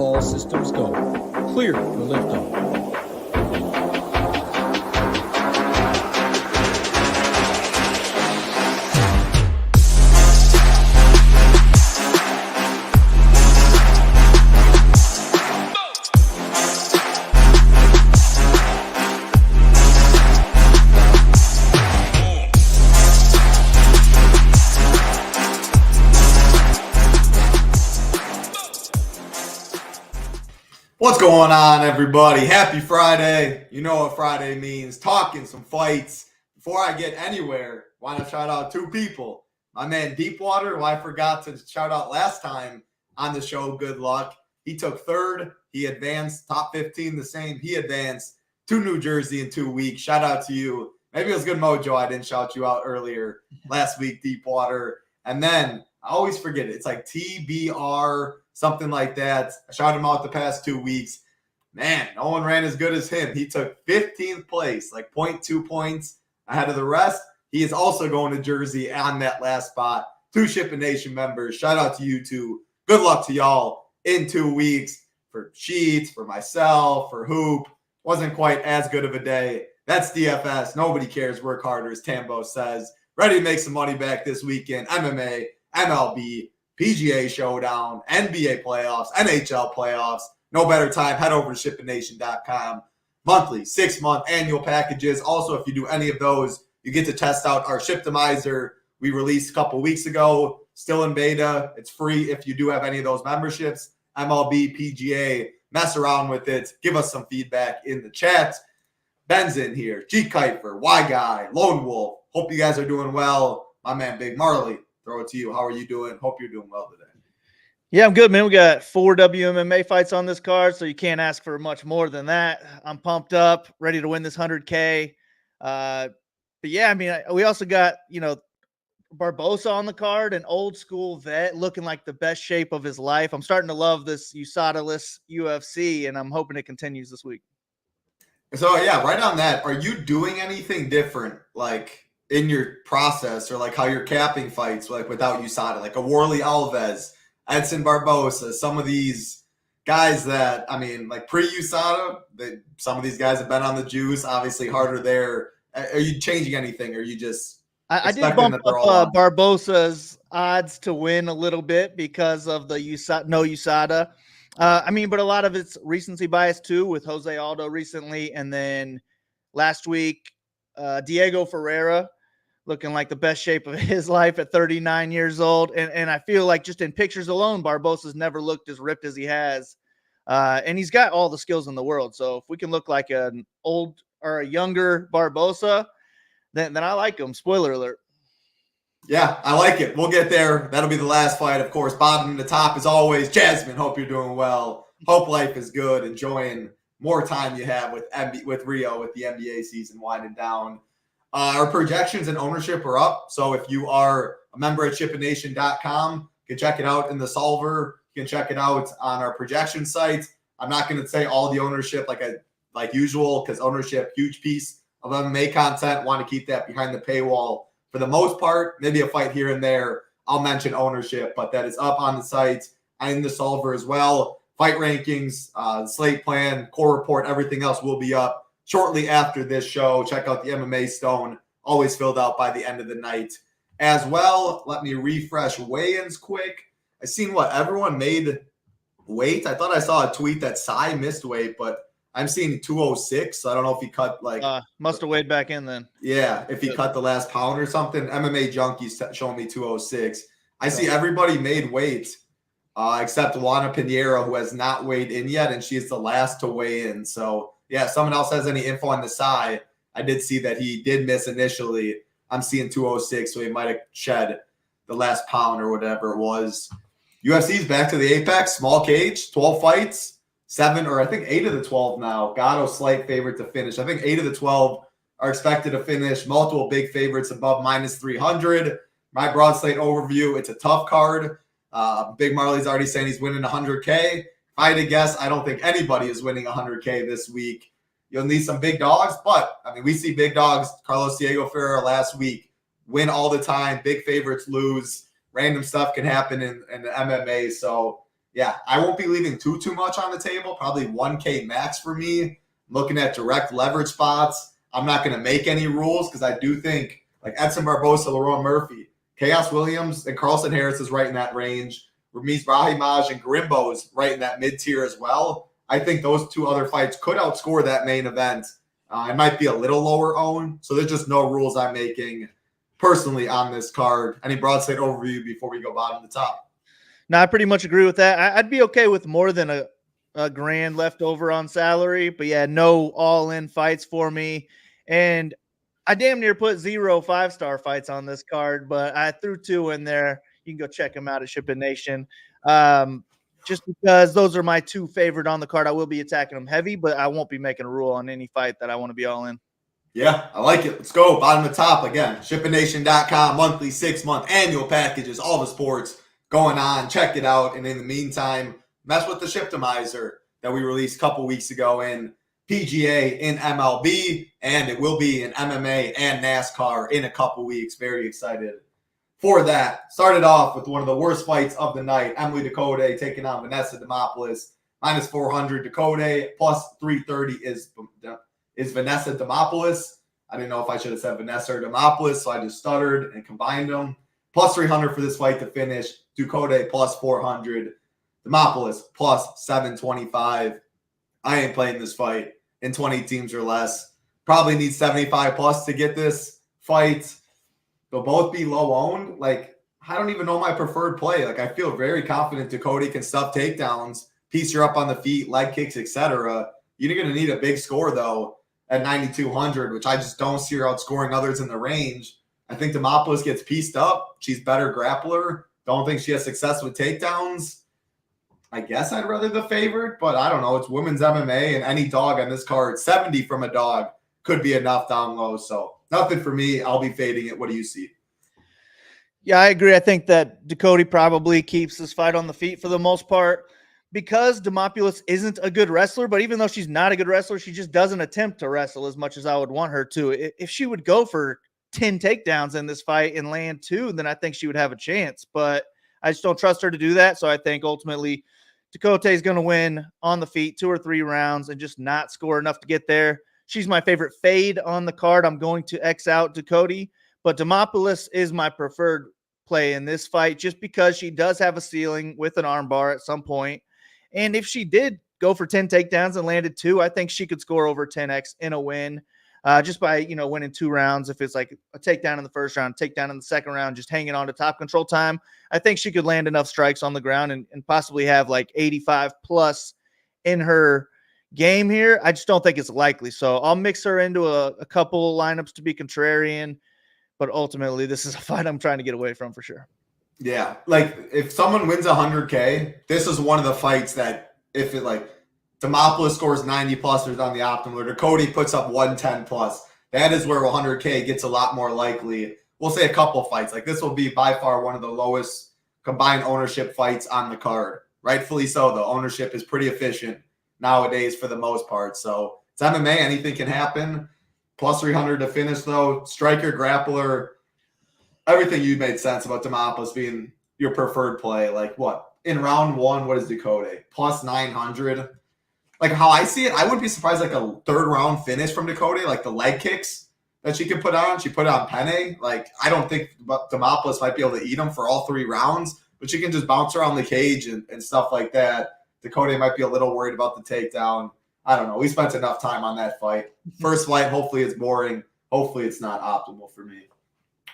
All systems go. Clear for liftoff. What's going on, everybody? Happy Friday. You know what Friday means. Talking some fights. Before I get anywhere, want to shout out two people. My man Deepwater, who I forgot to shout out last time on the show, good luck. He took third. He advanced top 15 the same. He advanced to New Jersey in 2 weeks. Shout out to you. Maybe it was good mojo. I didn't shout you out earlier last week, Deepwater. And then I always forget it. It's like TBR, something like that. I shouted him out the past 2 weeks. Man, no one ran as good as him. He took 15th place, like 0.2 points ahead of the rest. He is also going to Jersey on that last spot. Two SHIPIT Nation members. Shout out to you two. Good luck to y'all in 2 weeks. For Sheets, for myself, for Hoop. Wasn't quite as good of a day. That's DFS. Nobody cares. Work harder, as Tambo says. Ready to make some money back this weekend. MMA, MLB, PGA Showdown, NBA playoffs, NHL playoffs. No better time. Head over to SHIPITNation.com. Monthly, 6-month, annual packages. Also, if you do any of those, you get to test out our Shiptimizer we released a couple weeks ago. Still in beta. It's free if you do have any of those memberships. MLB, PGA. Mess around with it. Give us some feedback in the chat. Ben's in here. G. Keifer, Y Guy, Lone Wolf. Hope you guys are doing well. My man, Big Marley. Throw it to you. How are you doing? Hope you're doing well today. Yeah, I'm good, man. We got 4 WMMA fights on this card, so you can't ask for much more than that. I'm pumped up, ready to win this 100K. But yeah, I mean, we also got, Barbosa on the card, an old school vet looking like the best shape of his life. I'm starting to love this USADA-less UFC, and I'm hoping it continues this week. So, yeah, right on that. Are you doing anything different, like, in your process or, like, how you're capping fights, like, without USADA? Like a Warley Alves, Edson Barbosa, some of these guys that, I mean, like, pre-USADA, some of these guys have been on the juice, obviously harder there. Are you changing anything, or are you just I did bump up Barbosa's odds to win a little bit because of the no USADA. But a lot of it's recency bias too, with Jose Aldo recently, and then last week, Diego Ferreira looking like the best shape of his life at 39 years old. And I feel like just in pictures alone, Barbosa's never looked as ripped as he has. And he's got all the skills in the world. So if we can look like an old or a younger Barbosa, then I like him. Spoiler alert. Yeah, I like it. We'll get there. That'll be the last fight, of course. Bottom to top, as always. Jasmine, hope you're doing well. Hope life is good. Enjoying more time you have with Rio, with the NBA season winding down. Our projections and ownership are up. So if you are a member at SHIPITNation.com, you can check it out in the solver. You can check it out on our projection site. I'm not going to say all the ownership like usual, because ownership, huge piece of MMA content. Want to keep that behind the paywall for the most part. Maybe a fight here and there, I'll mention ownership, but that is up on the site and the solver as well. Fight rankings, slate plan, core report, everything else will be up shortly after this show. Check out the MMA Stone, always filled out by the end of the night as well. Let me refresh weigh-ins quick. I seen what everyone made weight. I thought I saw a tweet that Sai missed weight, but I'm seeing 206. So I don't know if he cut must have weighed back in then. Yeah, if he cut the last pound or something. MMA Junkies showing me 206. I see everybody made weight except Juana Pinheiro, who has not weighed in yet, and she's the last to weigh in. So yeah, if someone else has any info on the side, I did see that he did miss initially. I'm seeing 206, so he might have shed the last pound or whatever it was. UFC's back to the Apex, small cage, 12 fights. 7 or I think 8 of the 12 now. Gatto slight favorite to finish. I think 8 of the 12 are expected to finish. Multiple big favorites above minus 300. My broad slate overview, it's a tough card. Big Marley's already saying he's winning 100K. If I had to guess, I don't think anybody is winning 100K this week. You'll need some big dogs, but, I mean, we see big dogs. Carlos Diego Ferreira last week win all the time. Big favorites lose. Random stuff can happen in the MMA. So, yeah, I won't be leaving too much on the table. Probably 1K max for me. I'm looking at direct leverage spots. I'm not going to make any rules because I do think like Edson Barbosa, Lerone Murphy, Chaos Williams, and Carlson Harris is right in that range. Ramiz Brahimaj and Garimbo is right in that mid-tier as well. I think those two other fights could outscore that main event. It might be a little lower owned, so there's just no rules I'm making personally on this card. Any broad slate overview before we go bottom to top? No, I pretty much agree with that. I'd be okay with more than a grand left over on salary, but yeah, no all-in fights for me. And I damn near put 0 5-star fights on this card, but I threw 2 in there. You can go check them out at SHIPIT Nation. Just because those are my 2 favorite on the card. I will be attacking them heavy, but I won't be making a rule on any fight that I want to be all in. Yeah, I like it. Let's go. Bottom to top again. ShipItNation.com, monthly, 6-month, annual packages, all the sports going on. Check it out. And in the meantime, mess with the Shiptimizer that we released a couple weeks ago in PGA, in MLB, and it will be in MMA and NASCAR in a couple weeks. Very excited for that. Started off with one of the worst fights of the night. Emily Ducote taking on Vanessa Demopoulos. Minus 400 Ducote, plus 330 is Vanessa Demopoulos. I didn't know if I should have said Vanessa or Demopoulos, so I just stuttered and combined them. Plus 300 for this fight to finish. Ducote plus 400. Demopoulos plus 725. I ain't playing this fight in 20 teams or less. Probably need 75 plus to get this fight. They'll both be low owned. Like, I don't even know my preferred play. Like, I feel very confident Ducote can stuff takedowns, piece her up on the feet, leg kicks, etc. You're going to need a big score, though, at 9,200, which I just don't see her outscoring others in the range. I think Demopoulos gets pieced up. She's better grappler. Don't think she has success with takedowns. I guess I'd rather the favorite, but I don't know. It's women's MMA, and any dog on this card, 70 from a dog, could be enough down low. So nothing for me. I'll be fading it. What do you see? Yeah, I agree. I think that Ducote probably keeps this fight on the feet for the most part because Demopoulos isn't a good wrestler, but even though she's not a good wrestler, she just doesn't attempt to wrestle as much as I would want her to. If she would go for 10 takedowns in this fight and land 2, then I think she would have a chance, but I just don't trust her to do that. So I think ultimately Ducote is going to win on the feet 2 or 3 rounds and just not score enough to get there. She's my favorite fade on the card. I'm going to X out Ducote, but Demopoulos is my preferred play in this fight just because she does have a ceiling with an armbar at some point. And if she did go for 10 takedowns and landed 2, I think she could score over 10x in a win just by, winning 2 rounds. If it's like a takedown in the first round, takedown in the second round, just hanging on to top control time, I think she could land enough strikes on the ground and possibly have like 85 plus in her game here. I just don't think it's likely. So I'll mix her into a couple lineups to be contrarian, but ultimately this is a fight I'm trying to get away from for sure. Yeah. Like if someone wins 100K, this is one of the fights that if it like Demopoulos scores 90 plus on the optimal, or Ducote puts up 110 plus, that is where 100K gets a lot more likely. We'll say a couple fights. Like this will be by far one of the lowest combined ownership fights on the card. Rightfully so, though. Ownership is pretty efficient nowadays for the most part. So it's MMA. Anything can happen. Plus 300 to finish, though. Striker, grappler, everything you made sense about Demopoulos being your preferred play. Like what? In round 1, what is Ducote? Plus 900. Like how I see it, I wouldn't be surprised like a 3rd round finish from Ducote, like the leg kicks that she could put on. She put on Penne. Like I don't think Demopoulos might be able to eat them for all 3 rounds, but she can just bounce around the cage and stuff like that. Ducote might be a little worried about the takedown. I don't know. We spent enough time on that fight. First fight, hopefully it's boring. Hopefully it's not optimal for me.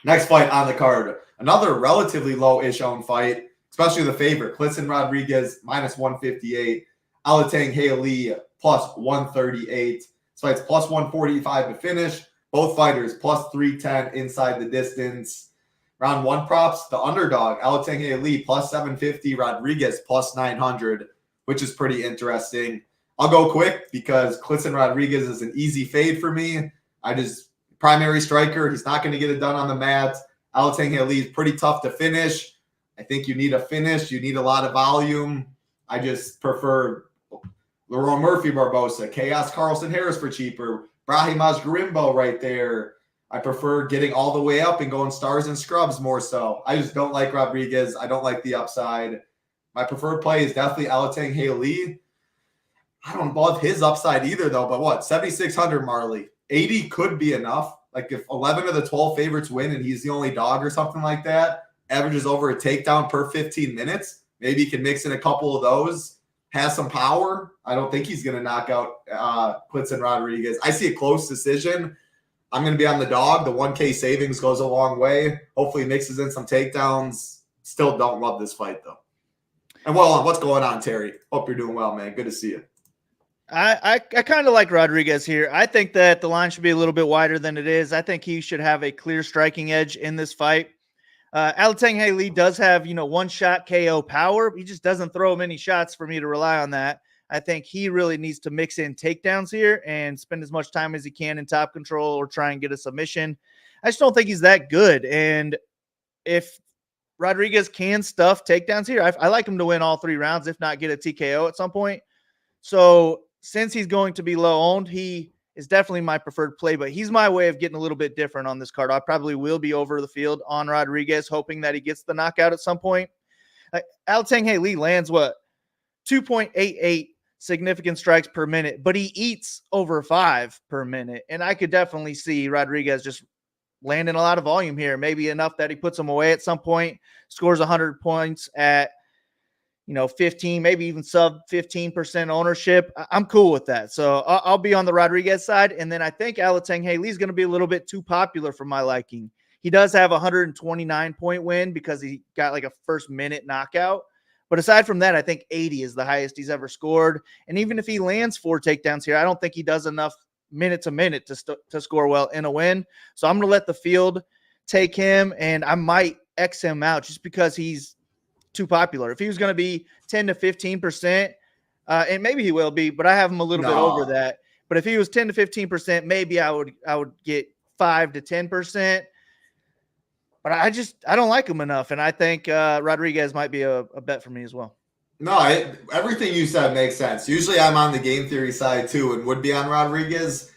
Next fight on the card, another relatively low-ish owned fight, especially the favorite, Klidson Rodriguez, minus 158. Alatang Haley, plus 138. This fight's plus 145 to finish. Both fighters, plus 310 inside the distance. Round 1 props, the underdog, Alatang Haley, plus 750. Rodriguez, plus 900, which is pretty interesting. I'll go quick because Klidson Rodriguez is an easy fade for me. Primary striker. He's not going to get it done on the mat. Alatang Haley is pretty tough to finish. I think you need a finish. You need a lot of volume. I just prefer Lerone Murphy Barbosa, Chaos Carlson Harris for cheaper, Brahimaj Garimbo right there. I prefer getting all the way up and going stars and scrubs more so. I just don't like Rodriguez. I don't like the upside. My preferred play is definitely Alatang Haley. I don't love his upside either, though. But what, 7,600 Marley? 80 could be enough. Like if 11 of the 12 favorites win and he's the only dog or something like that, averages over a takedown per 15 minutes. Maybe he can mix in a couple of those. Has some power. I don't think he's going to knock out Clitson Rodriguez. I see a close decision. I'm going to be on the dog. The 1K savings goes a long way. Hopefully mixes in some takedowns. Still don't love this fight, though. And well, what's going on, Terry? Hope you're doing well, man. Good to see you. I kind of like Rodriguez here. I think that the line should be a little bit wider than it is. I think he should have a clear striking edge in this fight. Alatang Haley does have, one-shot KO power. He just doesn't throw many shots for me to rely on that. I think he really needs to mix in takedowns here and spend as much time as he can in top control or try and get a submission. I just don't think he's that good. And if Rodriguez can stuff takedowns here, I like him to win all 3 rounds, if not get a TKO at some point. So since he's going to be low owned, he is definitely my preferred play, but he's my way of getting a little bit different on this card. I probably will be over the field on Rodriguez, hoping that he gets the knockout at some point. Alatang Haley lands 2.88 significant strikes per minute, but he eats over 5 per minute. And I could definitely see Rodriguez just landing a lot of volume here, maybe enough that he puts him away at some point, scores 100 points at 15, maybe even sub 15% ownership. I'm cool with that. So I'll be on the Rodriguez side. And then I think Alatang Haley is going to be a little bit too popular for my liking. He does have a 129-point win because he got like a first minute knockout. But aside from that, I think 80 is the highest he's ever scored. And even if he lands 4 takedowns here, I don't think he does enough minute to minute to score well in a win. So I'm going to let the field take him, and I might X him out just because he's too popular. If he was going to be 10 to 15%, and maybe he will be, but I have him a little bit over that. But if he was 10 to 15%, maybe I would get 5 to 10%. But I don't like him enough, and I think Rodriguez might be a bet for me as well. No, everything you said makes sense. Usually I'm on the game theory side too and would be on Rodriguez.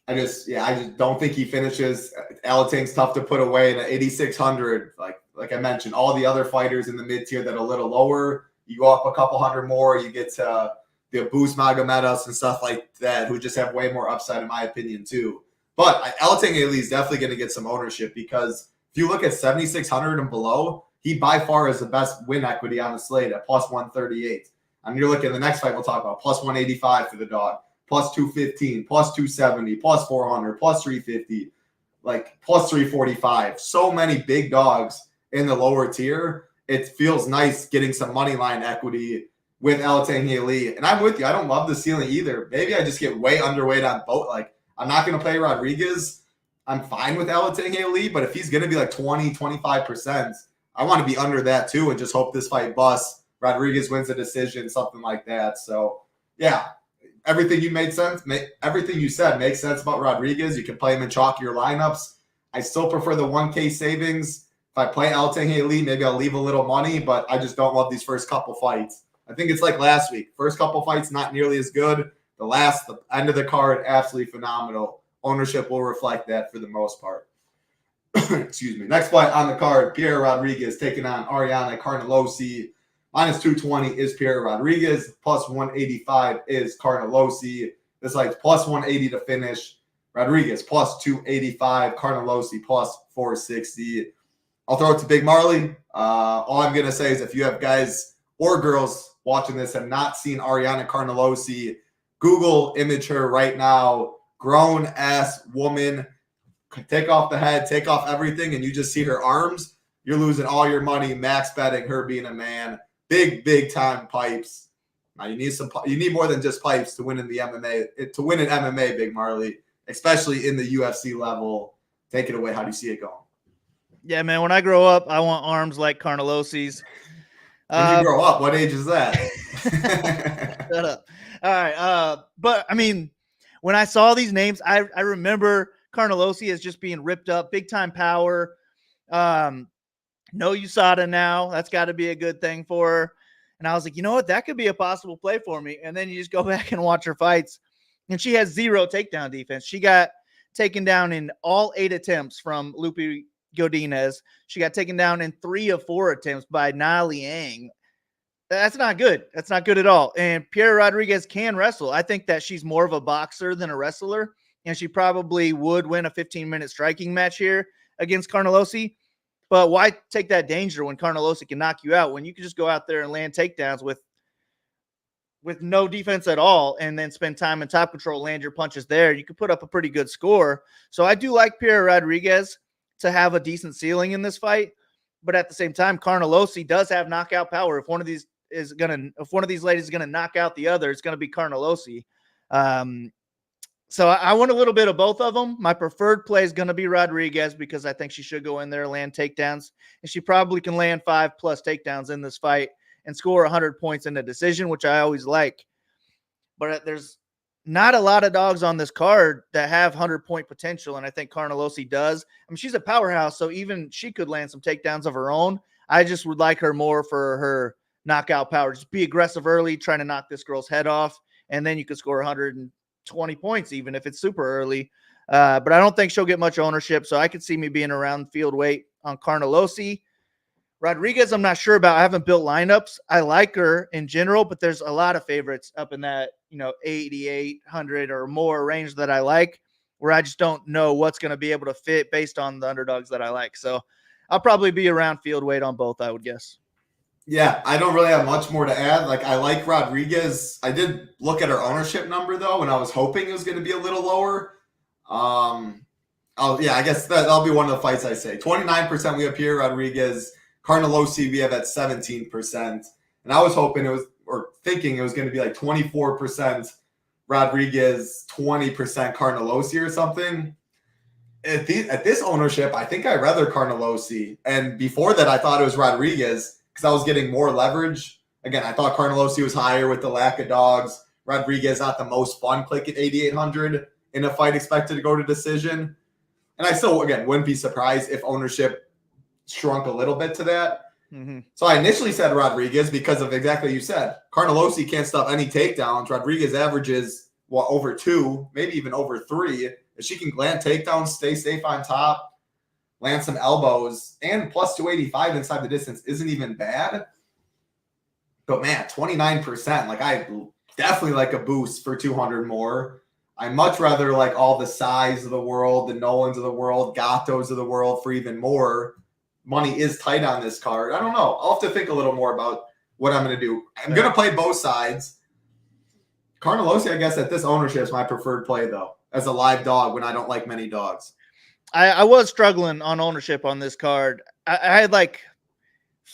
I just don't think he finishes. Alatang's tough to put away in an 8,600. Like I mentioned, all the other fighters in the mid-tier that are a little lower, you go up a couple hundred more, you get to the Abus Magomedas and stuff like that, who just have way more upside in my opinion too. But Alatang Haley is definitely going to get some ownership because if you look at 7,600 and below, he by far is the best win equity on the slate at plus 138. And you're looking at the next fight we'll talk about, plus 185 for the dog, plus 215, plus 270, plus 400, plus 350, plus 345. So many big dogs in the lower tier. It feels nice getting some money line equity with Alatang Haley. And I'm with you. I don't love the ceiling either. Maybe I just get way underweight on both. I'm not going to play Rodriguez. I'm fine with Alatang Haley, but if he's going to be 20, 25%, I want to be under that too and just hope this fight busts. Rodriguez wins a decision, something like that. So, yeah, everything you said makes sense about Rodriguez. You can play him in chalkier lineups. I still prefer the 1K savings. If I play Alatang Haley, maybe I'll leave a little money, but I just don't love these first couple fights. I think it's like last week. First couple fights, not nearly as good. The end of the card, absolutely phenomenal. Ownership will reflect that for the most part. Excuse me. Next fight on the card, Pierre Rodriguez taking on Ariane Carnelossi. Minus 220 is Pierre Rodriguez. Plus 185 is Carnelossi. This fight's plus 180 to finish. Rodriguez plus 285. Carnelossi plus 460. I'll throw it to Big Marley. All I'm going to say is if you have guys or girls watching this have not seen Ariane Carnelossi, Google image her right now. Grown-ass woman. Take off the head, take off everything, and you just see her arms. You're losing all your money max betting her being a man. Big time pipes. Now you need more than just pipes to win in the MMA. To win in MMA, Big Marley, especially in the UFC level. Take it away. How do you see it going? Yeah, man. When I grow up, I want arms like Carnelossi's. When you grow up, what age is that? Shut up. All right. But I mean, when I saw these names, I remember Carnelossi as just being ripped up, big time power. No USADA now. That's got to be a good thing for her. And I was like, you know what? That could be a possible play for me. And then you just go back and watch her fights. And she has 0 takedown defense. She got taken down in all 8 attempts from Lupe Godinez. She got taken down in 3 of 4 attempts by Na Liang. That's not good. That's not good at all. And Piera Rodriguez can wrestle. I think that she's more of a boxer than a wrestler, and she probably would win a 15-minute striking match here against Carnelossi. But why take that danger when Carnelossi can knock you out when you can just go out there and land takedowns with no defense at all and then spend time in top control, land your punches there? You could put up a pretty good score. So I do like Piera Rodriguez to have a decent ceiling in this fight. But at the same time, Carnelossi does have knockout power. If one of these ladies is gonna knock out the other, it's gonna be Carnelossi. So I want a little bit of both of them. My preferred play is gonna be Rodriguez because I think she should go in there, land takedowns, and she probably can land 5+ takedowns in this fight and score 100 points in the decision, which I always like. But there's not a lot of dogs on this card that have 100-point potential, and I think Carnelossi does. I mean, she's a powerhouse, so even she could land some takedowns of her own. I just would like her more for her knockout power. Just be aggressive early, trying to knock this girl's head off, and then you could score 120 points even if it's super early. But I don't think she'll get much ownership, so I could see me being around field weight on Carnelossi. Rodriguez, I'm not sure about. I haven't built lineups. I like her in general, but there's a lot of favorites up in that 8,800 or more range that I like, where I just don't know what's going to be able to fit based on the underdogs that I like. So I'll probably be around field weight on both, I would guess. Yeah, I don't really have much more to add. Like, I like Rodriguez. I did look at her ownership number, though, and I was hoping it was going to be a little lower. I guess that'll be one of the fights I say. 29% we have Piera Rodriguez. Carnelossi we have at 17%. And I was thinking it was going to be like 24% Rodriguez, 20% Carnelossi or something. At this ownership, I think I'd rather Carnelossi. And before that, I thought it was Rodriguez because I was getting more leverage. Again, I thought Carnelossi was higher with the lack of dogs. Rodriguez not the most fun click at 8,800 in a fight expected to go to decision. And I still, again, wouldn't be surprised if ownership shrunk a little bit to that. Mm-hmm. So I initially said Rodriguez because of exactly what you said. Carnelossi can't stop any takedowns. Rodriguez averages over 2, maybe even over 3. If she can land takedowns, stay safe on top, land some elbows, and plus 285 inside the distance isn't even bad. But man, 29%. Like, I definitely like a boost for 200 more. I much rather like all the size of the world, the Nolans of the world, Gattos of the world for even more. Money is tight on this card. I don't know. I'll have to think a little more about what I'm going to do. I'm going to play both sides. Carnelossi, I guess, at this ownership is my preferred play, though, as a live dog when I don't like many dogs. I was struggling on ownership on this card. I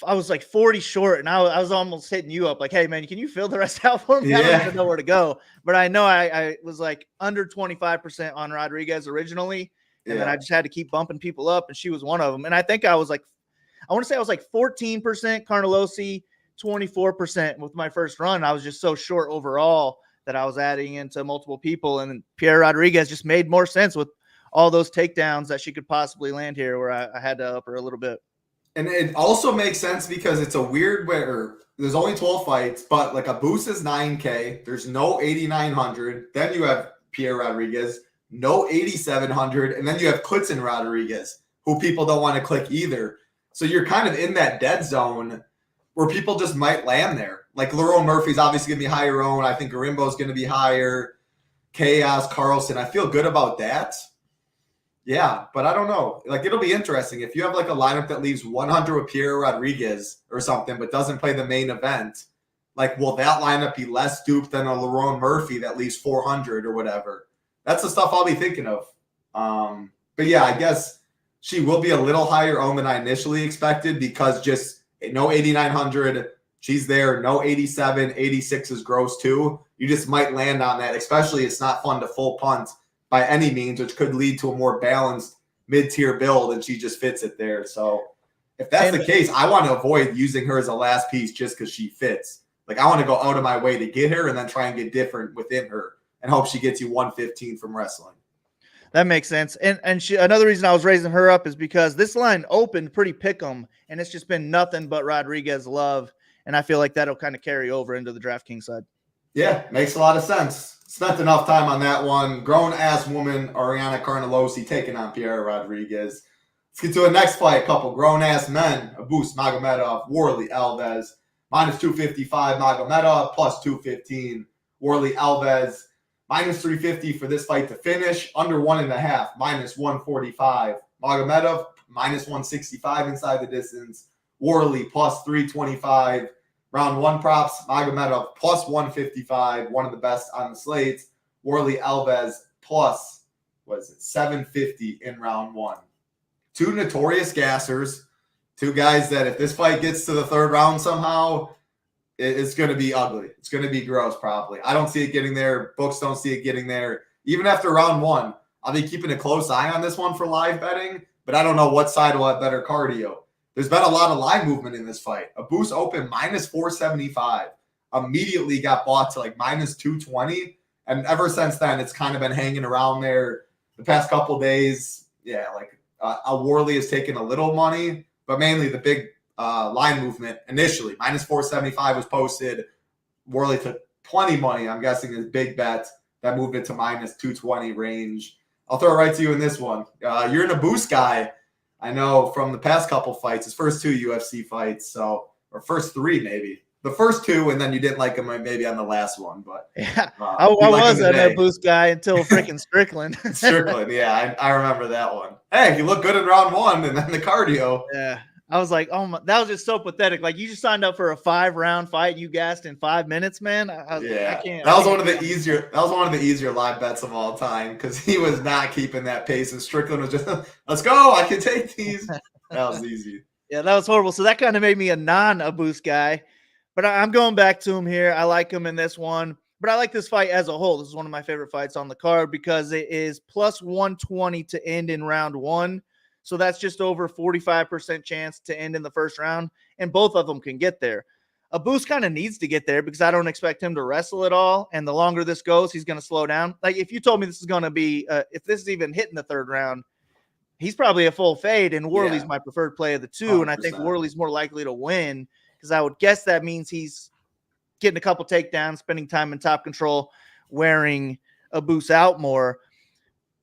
was like 40 short, and I was almost hitting you up like, hey, man, can you fill the rest out for me? I don't even know where to go. But I know I was like under 25% on Rodriguez originally. And then I just had to keep bumping people up, and she was one of them. And I think I want to say I was like 14% Carnelossi, 24% with my first run. I was just so short overall that I was adding into multiple people. And Piera Rodriguez just made more sense with all those takedowns that she could possibly land here, where I had to up her a little bit. And it also makes sense because it's a weird where there's only 12 fights, but like a boost is 9K. There's no 8,900. Then you have Piera Rodriguez. No 8,700, and then you have Klitzen Rodriguez, who people don't want to click either. So you're kind of in that dead zone where people just might land there. Like Lerone Murphy's obviously going to be higher owned. I think Garimbo's going to be higher. Chaos, Carlson. I feel good about that. Yeah, but I don't know. Like, it'll be interesting. If you have like a lineup that leaves 100 with Piera Rodriguez or something, but doesn't play the main event, like, will that lineup be less duped than a Lerone Murphy that leaves 400 or whatever? That's the stuff I'll be thinking of. But yeah, I guess she will be a little higher owned than I initially expected because just no 8,900. She's there. No 87. 86 is gross too. You just might land on that, especially it's not fun to full punt by any means, which could lead to a more balanced mid-tier build, and she just fits it there. So if that's the case, I want to avoid using her as a last piece just because she fits. Like, I want to go out of my way to get her and then try and get different within her and hope she gets you 115 from wrestling. That makes sense. And she, another reason I was raising her up is because this line opened pretty pick'em, and it's just been nothing but Rodriguez love. And I feel like that'll kind of carry over into the DraftKings side. Yeah, makes a lot of sense. Spent enough time on that one. Grown-ass woman, Ariana Carnelossi, taking on Piera Rodriguez. Let's get to the next fight. A couple grown-ass men, Abus Magomedov, Warley Alves. minus 255, Magomedov, plus 215, Warley Alves, minus 350 for this fight to finish, under 1.5, minus 145, Magomedov, minus 165 inside the distance, Warley, plus 325, round 1 props, Magomedov, plus 155, one of the best on the slates, Warley Alves, plus, 750 in round 1. 2 notorious gassers, 2 guys that if this fight gets to the 3rd round somehow, it's going to be ugly. It's going to be gross probably. I don't see it getting there. Books don't see it getting there. Even after round 1, I'll be keeping a close eye on this one for live betting, but I don't know what side will have better cardio. There's been a lot of line movement in this fight. Abus opened minus 475, immediately got bought to like minus 220, and ever since then, it's kind of been hanging around there the past couple days. Yeah, like Warley has taken a little money, but mainly the big line movement initially. Minus 475 was posted. Warley took plenty money. I'm guessing his big bet that moved it to minus 220 range. I'll throw it right to you in this one. You're an Abus guy. I know from the past couple fights, his first 2 UFC fights, or first 3 maybe. The first 2, and then you didn't like him maybe on the last one. But yeah, I was an Abus guy until freaking Strickland. Strickland, yeah, I remember that one. Hey, he looked good in round 1, and then the cardio. Yeah. I was like, oh my, that was just so pathetic. Like, you just signed up for a 5-round fight. You gassed in 5 minutes, man. I can't. That was one of the easier live bets of all time because he was not keeping that pace, and Strickland was just, let's go. I can take these. That was easy. Yeah, that was horrible. So that kind of made me a non-Abus guy, but I'm going back to him here. I like him in this one, but I like this fight as a whole. This is one of my favorite fights on the card because it is plus 120 to end in round 1. So that's just over 45% chance to end in the first round, and both of them can get there. Abus kind of needs to get there because I don't expect him to wrestle at all, and the longer this goes, he's going to slow down. Like, if you told me this is going to be if this is even hitting the 3rd round, he's probably a full fade, and Warley's my preferred play of the 2, 100%. And I think Warley's more likely to win because I would guess that means he's getting a couple takedowns, spending time in top control, wearing Abus out more.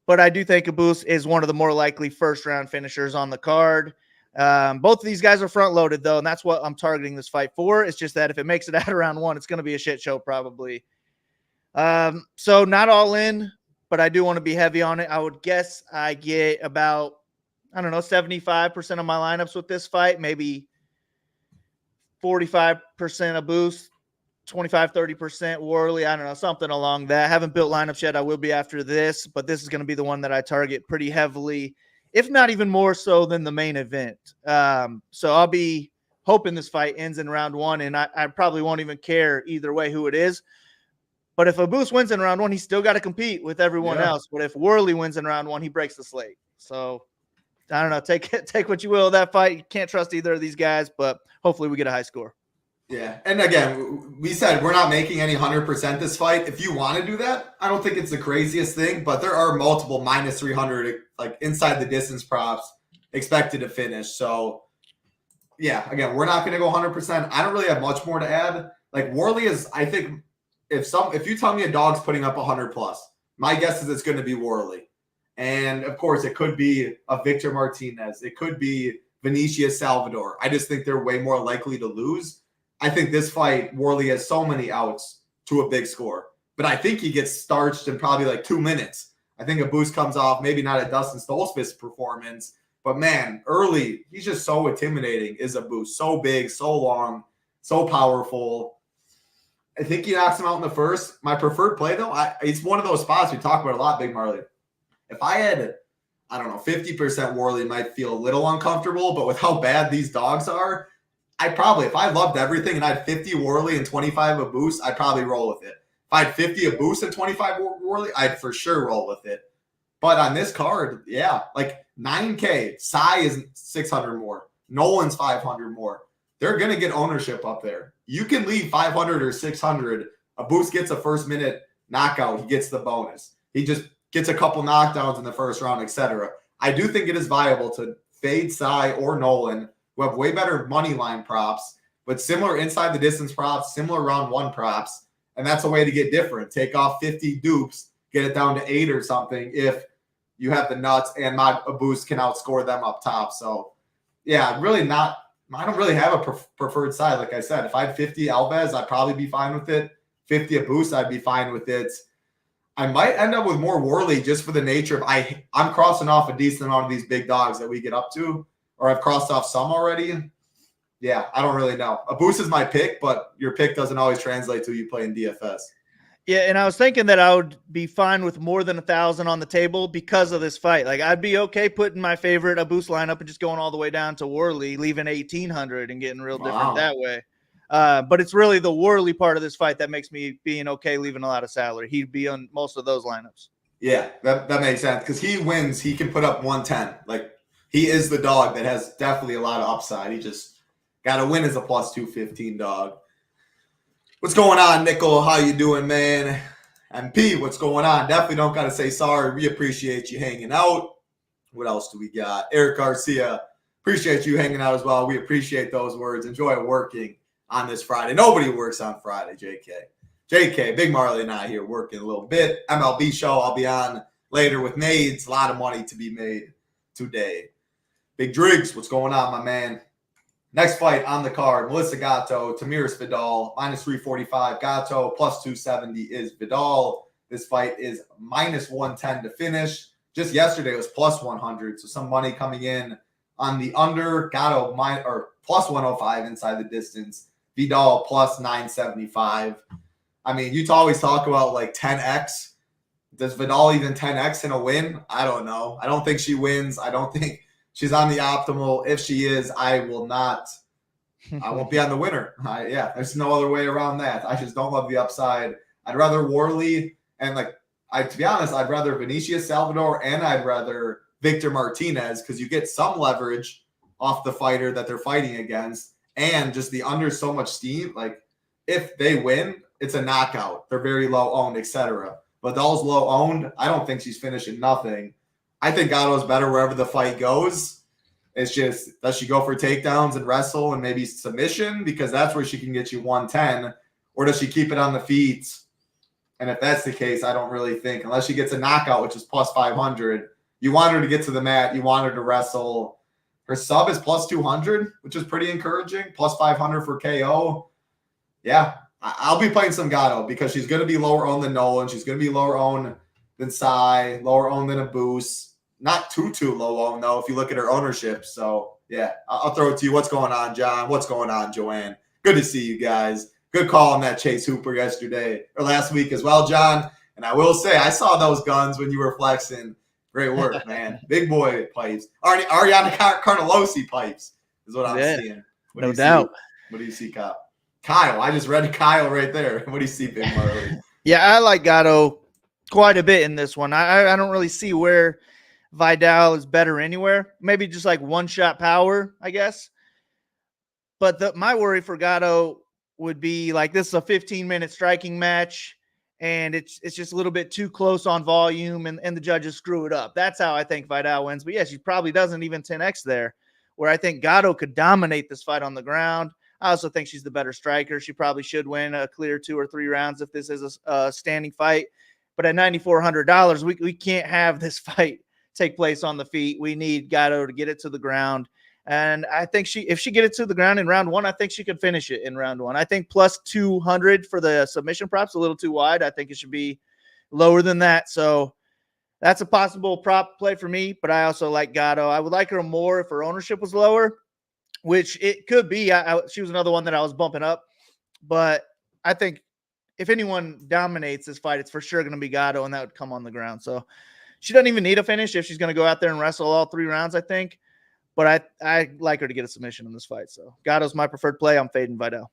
But I do think Abus is one of the more likely first-round finishers on the card. Both of these guys are front-loaded, though, and that's what I'm targeting this fight for. It's just that if it makes it out of round 1, it's going to be a shit show probably. So not all in, but I do want to be heavy on it. I would guess I get about, 75% of my lineups with this fight, maybe 45% Abus, 25-30% Warley, something along that. I haven't built lineups yet. I will be after this, but this is going to be the one that I target pretty heavily, if not even more so than the main event. So I'll be hoping this fight ends in round 1, and I probably won't even care either way who it is. But if Abus wins in round 1, he's still got to compete with everyone else. But if Warley wins in round 1, he breaks the slate. So I don't know. Take what you will of that fight. You can't trust either of these guys, but hopefully we get a high score. Yeah, and again, we said we're not making any 100% this fight. If you want to do that, I don't think it's the craziest thing, but there are multiple minus 300, like inside the distance props expected to finish. So, yeah, again, we're not going to go 100%. I don't really have much more to add. Like, Warley is, I think, if you tell me a dog's putting up 100 plus, my guess is it's going to be Warley. And, of course, it could be a Victor Martinez. It could be Vinicius Salvador. I just think they're way more likely to lose. I think this fight, Warley has so many outs to a big score. But I think he gets starched in probably like 2 minutes. I think Abus comes off, maybe not a Dustin Stoltzfus performance, but man, early, he's just so intimidating, is Abus. So big, so long, so powerful. I think he knocks him out in the first. My preferred play, though, it's one of those spots we talk about a lot, Big Marley. If I had, 50% Warley, might feel a little uncomfortable, but with how bad these dogs are, if I loved everything and I had 50 Warley and 25 Abus, I'd probably roll with it. If I had 50 Abus and 25 Warley, I'd for sure roll with it. But on this card, yeah, like 9K, Sai is 600 more. Nolan's 500 more. They're going to get ownership up there. You can leave 500 or 600. Abus gets a first minute knockout. He gets the bonus. He just gets a couple knockdowns in the first round, etc. I do think it is viable to fade Sai or Nolan, who have way better money line props, but similar inside the distance props, similar round 1 props. And that's a way to get different. Take off 50 dupes, get it down to 8 or something if you have the nuts and Abus can outscore them up top. So, yeah, really not I don't really have a preferred side. Like I said, if I had 50 Alves, I'd probably be fine with it. 50 Abus, I'd be fine with it. I might end up with more Worley just for the nature of I'm crossing off a decent amount of these big dogs that we get up to, or I've crossed off some already. Yeah, I don't really know. Abus is my pick, but your pick doesn't always translate to you play in DFS. Yeah, and I was thinking that I would be fine with more than 1,000 on the table because of this fight. Like, I'd be okay putting my favorite Abus lineup and just going all the way down to Worley, leaving 1,800 and getting real different that way. But it's really the Worley part of this fight that makes me being okay leaving a lot of salary. He'd be on most of those lineups. Yeah, that makes sense because he wins. He can put up 110. Like, he is the dog that has definitely a lot of upside. He just got to win as a plus 215 dog. What's going on, Nickel? How you doing, man? MP, what's going on? Definitely don't got to say sorry. We appreciate you hanging out. What else do we got? Eric Garcia, appreciate you hanging out as well. We appreciate those words. Enjoy working on this Friday. Nobody works on Friday, JK, Big Marley and I here working a little bit. MLB show I'll be on later with Nades. A lot of money to be made today. Big Driggs, what's going on, my man? Next fight on the card, Melissa Gatto, Tamiris Vidal, minus 345. Gatto, plus 270 is Vidal. This fight is minus 110 to finish. Just yesterday it was plus 100, so some money coming in on the under. Gatto, plus 105 inside the distance. Vidal, plus 975. I mean, you always talk about like 10x. Does Vidal even 10x in a win? I don't know. I don't think she wins. I don't think she's on the optimal. If she is, I won't be on the winner. There's no other way around that. I just don't love the upside. I'd rather Worley and to be honest, I'd rather Vinicius Salvador and I'd rather Victor Martinez because you get some leverage off the fighter that they're fighting against and just the under so much steam. Like if they win, it's a knockout. They're very low owned, etc. Vidal's low owned. I don't think she's finishing nothing. I think Gatto's better wherever the fight goes. It's just, does she go for takedowns and wrestle and maybe submission? Because that's where she can get you 110. Or does she keep it on the feet? And if that's the case, I don't really think, unless she gets a knockout, which is plus 500, you want her to get to the mat. You want her to wrestle. Her sub is plus 200, which is pretty encouraging. Plus 500 for KO. Yeah, I'll be playing some Gatto because she's going to be lower owned than Nolan. She's going to be lower owned than Sai, lower owned than Abus. Not too low owned, though, if you look at her ownership. So, yeah, I'll throw it to you. What's going on, John? What's going on, Joanne? Good to see you guys. Good call on that Chase Hooper yesterday or last week as well, John. And I will say, I saw those guns when you were flexing. Great work, man. Big boy pipes. Ariana Carnelosi pipes is what I'm seeing. No doubt. What do you see, Kyle? Kyle, I just read Kyle right there. What do you see, Big Marley? Yeah, I like Gatto quite a bit in this one. I don't really see where Vidal is better anywhere. Maybe just like one-shot power, I guess. But my worry for Gatto would be like this is a 15-minute striking match, and it's just a little bit too close on volume, and the judges screw it up. That's how I think Vidal wins. But, yeah, she probably doesn't even 10x there, where I think Gatto could dominate this fight on the ground. I also think she's the better striker. She probably should win a clear 2 or 3 rounds if this is a standing fight. But at $9,400, we can't have this fight take place on the feet. We need Gatto to get it to the ground. And I think if she get it to the ground in round 1, I think she could finish it in round 1. I think plus 200 for the submission props a little too wide. I think it should be lower than that. So that's a possible prop play for me, but I also like Gatto. I would like her more if her ownership was lower, which it could be. She was another one that I was bumping up, but I think if anyone dominates this fight, it's for sure going to be Gatto, and that would come on the ground. So she doesn't even need a finish if she's going to go out there and wrestle all 3 rounds, I think. But I like her to get a submission in this fight. So Gatto's my preferred play. I'm fading Vidal.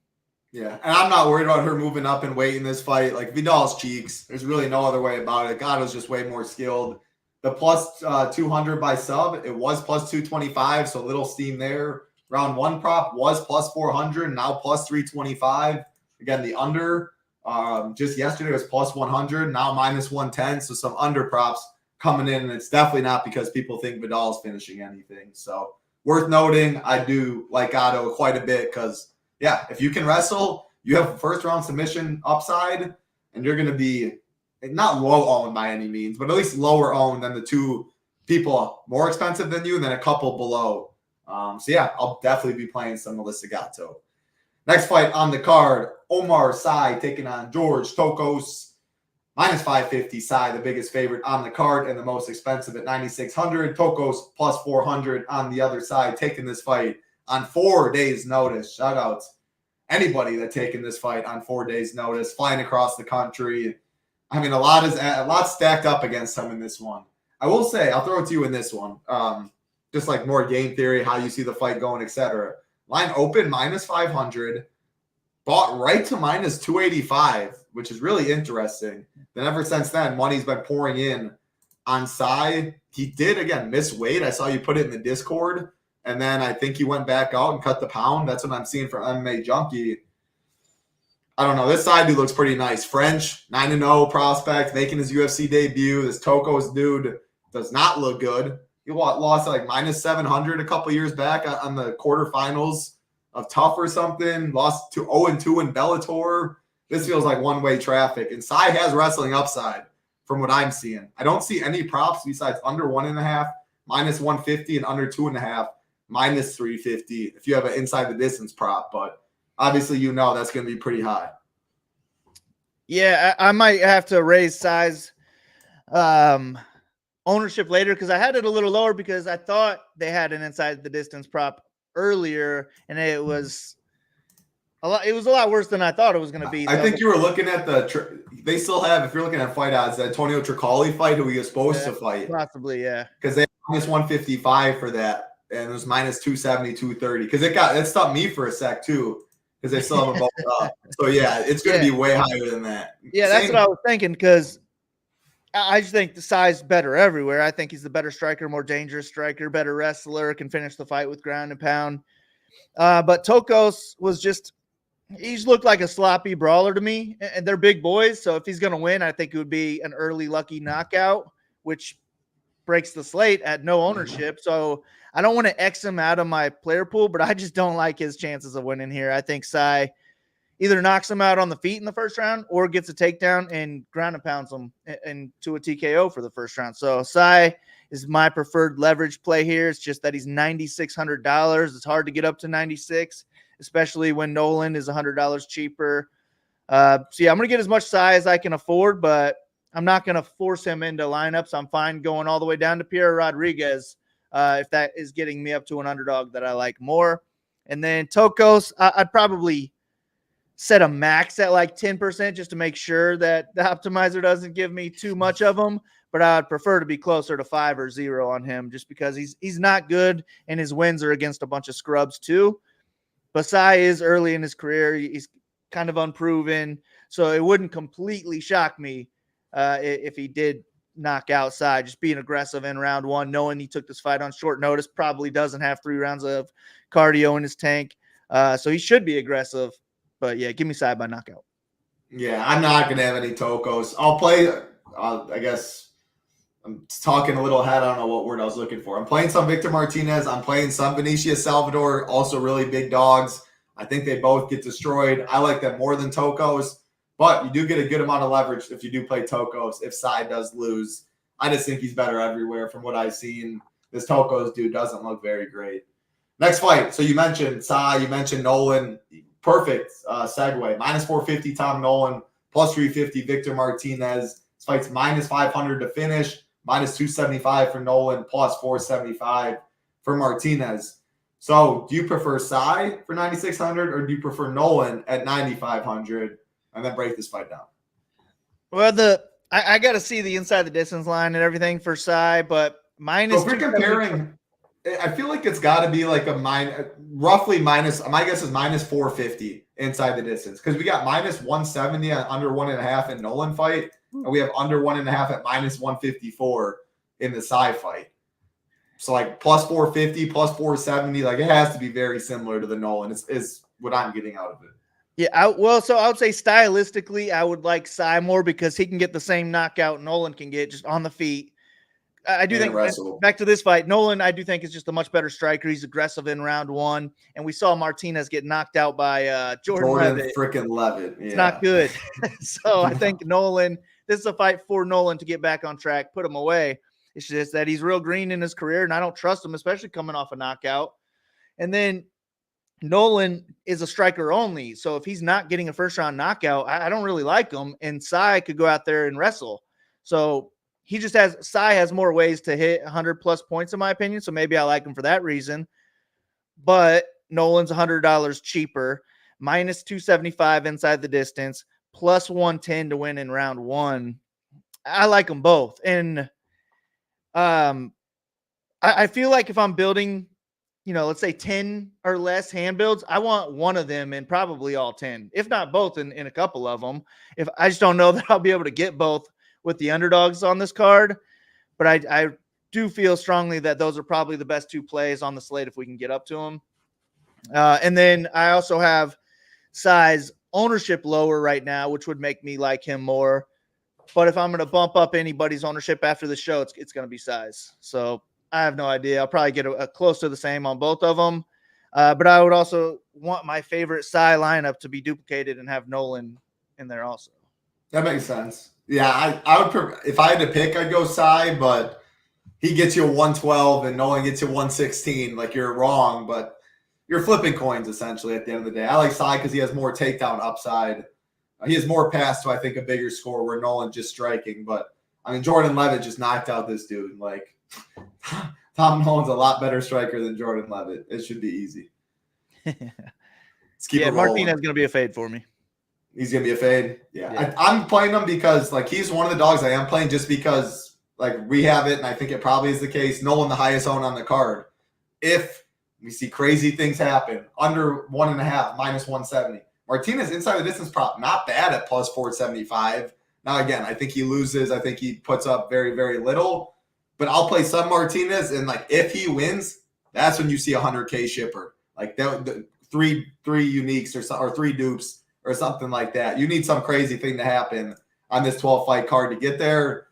Yeah, and I'm not worried about her moving up in weight in this fight. Like Vidal's cheeks. There's really no other way about it. Gatto's just way more skilled. The plus 200 by sub, it was plus 225, so a little steam there. Round 1 prop was plus 400, now plus 325. Again, the under just yesterday was plus 100, now minus 110. So some under props coming in, and it's definitely not because people think Vidal's finishing anything. So worth noting, I do like Gatto quite a bit because, yeah, if you can wrestle, you have a first-round submission upside, and you're going to be not low-owned by any means, but at least lower-owned than the 2 people more expensive than you and then a couple below So yeah, I'll definitely be playing some Melissa Gatto. Next fight on the card, Omar Sy taking on George Tokos. Minus 550, Sy, the biggest favorite on the card and the most expensive at 9,600. Tokos plus 400 on the other side, taking this fight on 4 days' notice. Shout out anybody that taken this fight on 4 days' notice, flying across the country. I mean, a lot stacked up against him in this one. I will say, I'll throw it to you in this one. Just like more game theory, how you see the fight going, etc. Line open minus 500. Bought right to minus 285, which is really interesting. Then ever since then, money's been pouring in on Sy. He did, again, miss weight. I saw you put it in the Discord. And then I think he went back out and cut the pound. That's what I'm seeing from MMA Junkie. I don't know. This side dude looks pretty nice. French, 9-0 prospect, making his UFC debut. This Tokos dude does not look good. He lost like minus 700 a couple years back on the quarterfinals of Tough or something, lost to 0-2 in Bellator. This feels like one-way traffic. And Sy has wrestling upside from what I'm seeing. I don't see any props besides under 1.5, minus 150, and under 2.5, minus 350 if you have an inside the distance prop. But obviously, that's going to be pretty high. Yeah, I might have to raise Sy's ownership later because I had it a little lower because I thought they had an inside the distance prop earlier, and it was a lot worse than I thought it was going to be. I think you were looking at they still have, if you're looking at fight odds, the Antonio Tricoli fight, who he was supposed to fight. Possibly, yeah. Because they had minus 155 for that, and it was minus 270, 230. Because it stopped me for a sec, too, because they still have a both up. So, yeah, it's going to be way higher than that. Yeah, that's what I was thinking, because I just think the Sy's better everywhere. I think he's the better striker, more dangerous striker, better wrestler, can finish the fight with ground and pound. But Tokos he's looked like a sloppy brawler to me, and they're big boys. So if he's going to win, I think it would be an early lucky knockout, which breaks the slate at no ownership. So I don't want to X him out of my player pool, but I just don't like his chances of winning here. I think Sy either knocks him out on the feet in the first round or gets a takedown and ground and pounds him into a TKO for the first round. So Sy is my preferred leverage play here. It's just that he's $9,600. It's hard to get up to 96, especially when Nolan is $100 cheaper. So yeah, I'm going to get as much Sy as I can afford, but I'm not going to force him into lineups. I'm fine going all the way down to Pierre Rodriguez if that is getting me up to an underdog that I like more. And then Tokos, I'd probably set a max at like 10% just to make sure that the optimizer doesn't give me too much of them, but I would prefer to be closer to 5 or 0 on him just because he's not good and his wins are against a bunch of scrubs too. But Sy is early in his career. He's kind of unproven, so it wouldn't completely shock me if he did knock out Sy. Just being aggressive in round one, knowing he took this fight on short notice, probably doesn't have 3 rounds of cardio in his tank, so he should be aggressive. But yeah, give me Sy by knockout. Yeah, I'm not going to have any Tokos. I'll play, I guess, I'm talking a little ahead. I don't know what word I was looking for. I'm playing some Victor Martinez. I'm playing some Benicio Salvador, also really big dogs. I think they both get destroyed. I like them more than Tokos, but you do get a good amount of leverage if you do play Tokos if Sy does lose. I just think he's better everywhere from what I've seen. This Tokos dude doesn't look very great. Next fight. So you mentioned Sy, you mentioned Nolan. Perfect segue. Minus 450 Tom Nolan, plus 350 Victor Martinez. This fight's minus 500 to finish, minus 275 for Nolan, plus 475 for Martinez. So do you prefer Sy for 9,600 or do you prefer Nolan at 9,500 and then break this fight down? Well, I got to see the inside the distance line and everything for Sy, but minus. So if we're comparing, I feel like it's got to be like roughly minus, my guess is minus 450 inside the distance because we got minus 170 on under 1.5 in Nolan fight, and we have under 1.5 at minus 154 in the Sy fight. So like plus 450, plus 470, like it has to be very similar to the Nolan is what I'm getting out of it. Yeah, so I would say stylistically, I would like Sy more because he can get the same knockout Nolan can get just on the feet. I do think back to this fight, Nolan, I do think is just a much better striker. He's aggressive in round one. And we saw Martinez get knocked out by Jordan Levitt. Freaking Levitt. Yeah. It's not good. So I think Nolan, this is a fight for Nolan to get back on track, put him away. It's just that he's real green in his career, and I don't trust him, especially coming off a knockout. And then Nolan is a striker only. So if he's not getting a first round knockout, I don't really like him. And Sai could go out there and wrestle. So Sai has more ways to hit 100 plus points in my opinion. So maybe I like him for that reason. But Nolan's $100 cheaper, minus 275 inside the distance, plus 110 to win in round 1. I like them both. And I feel like if I'm building, let's say 10 or less hand builds, I want one of them in probably all 10, if not both in a couple of them. If I just don't know that I'll be able to get both with the underdogs on this card. But I do feel strongly that those are probably the best 2 plays on the slate if we can get up to them. And then I also have Sai's ownership lower right now, which would make me like him more. But if I'm going to bump up anybody's ownership after the show, it's going to be Sai's. So I have no idea. I'll probably get a close to the same on both of them. But I would also want my favorite Sai lineup to be duplicated and have Nolan in there also. That makes sense. Yeah, I would if I had to pick, I'd go Sai, but he gets you a 112 and Nolan gets you 116. Like, you're wrong, but you're flipping coins essentially at the end of the day. I like Sai because he has more takedown upside. He has more pass to, I think, a bigger score where Nolan's just striking. But, I mean, Jordan Levitt just knocked out this dude. Like, Tom Nolan's a lot better striker than Jordan Levitt. It should be easy. Let's keep it rolling. Martinez is going to be a fade for me. He's going to be a fade? Yeah. I'm playing him because, like, he's one of the dogs I am playing just because, like, we have it, and I think it probably is the case. Nolan, the highest owned on the card. If we see crazy things happen, under 1.5, minus 170. Martinez inside the distance prop, not bad at plus 475. Now, again, I think he loses. I think he puts up very, very little. But I'll play some Martinez, and, like, if he wins, that's when you see a 100K shipper. Like, the three uniques or 3 dupes or something like that. You need some crazy thing to happen on this 12-fight card to get there.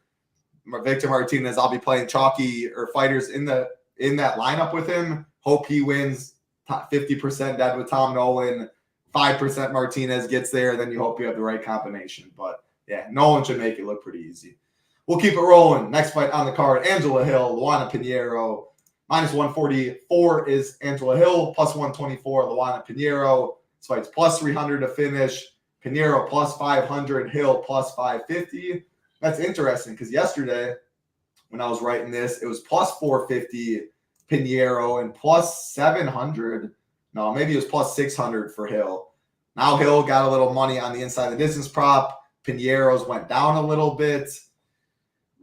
Victor Martinez, I'll be playing chalky or fighters in that lineup with him. Hope he wins 50% dead with Tom Nolan. 5% Martinez gets there, then you hope you have the right combination. But, yeah, Nolan should make it look pretty easy. We'll keep it rolling. Next fight on the card, Angela Hill, Luana Pinheiro. Minus 144 is Angela Hill, plus 124, Luana Pinheiro. This fight's plus 300 to finish. Pinheiro plus 500, Hill plus 550. That's interesting because yesterday when I was writing this, it was plus 450 Pinheiro and plus 700. No, maybe it was plus 600 for Hill. Now Hill got a little money on the inside of the distance prop. Pinheiro's went down a little bit.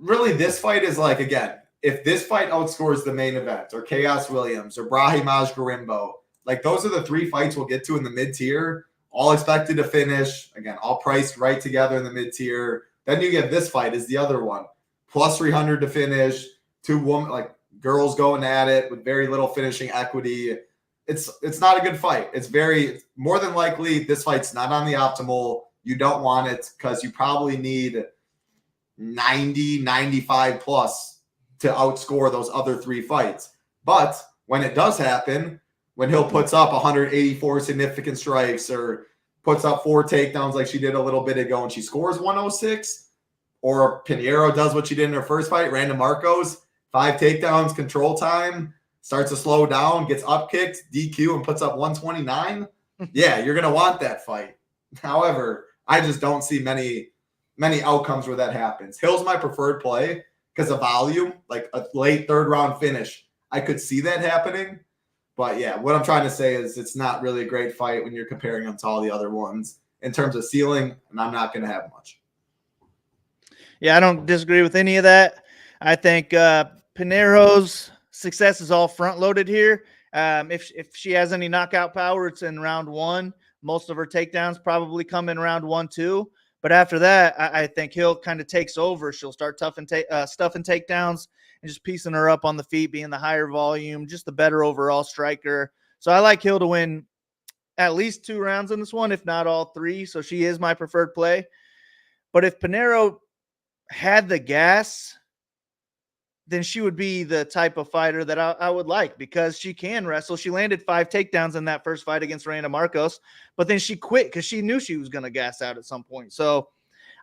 Really, this fight is like, again, if this fight outscores the main event or Chaos Williams or Brahim Garimbo, like those are the 3 fights we'll get to in the mid-tier, all expected to finish. Again, all priced right together in the mid-tier. Then you get this fight is the other one. Plus 300 to finish. 2 women, like girls going at it with very little finishing equity. It's not a good fight. It's very more than likely this fight's not on the optimal. You don't want it because you probably need 90, 95 plus to outscore those other 3 fights. But when it does happen, when Hill puts up 184 significant strikes or puts up 4 takedowns like she did a little bit ago and she scores 106, or Pinheiro does what she did in her first fight, Randa Marcos, 5 takedowns, control time, starts to slow down, gets up kicked, DQ, and puts up 129. Yeah, you're going to want that fight. However, I just don't see many outcomes where that happens. Hill's my preferred play because of volume, like a late 3rd round finish. I could see that happening. But, yeah, what I'm trying to say is it's not really a great fight when you're comparing them to all the other ones in terms of ceiling, and I'm not going to have much. Yeah, I don't disagree with any of that. I think Pinheiro's success is all front-loaded here. If she has any knockout power, it's in round 1. Most of her takedowns probably come in round 1, too. But after that, I think Hill kind of takes over. She'll start stuffing takedowns and just piecing her up on the feet, being the higher volume, just the better overall striker. So I like Hill to win at least 2 rounds in this one, if not all 3. So she is my preferred play. But if Pinheiro had the gas, then she would be the type of fighter that I would like because she can wrestle. She landed 5 takedowns in that first fight against Randa Marcos, but then she quit because she knew she was going to gas out at some point. So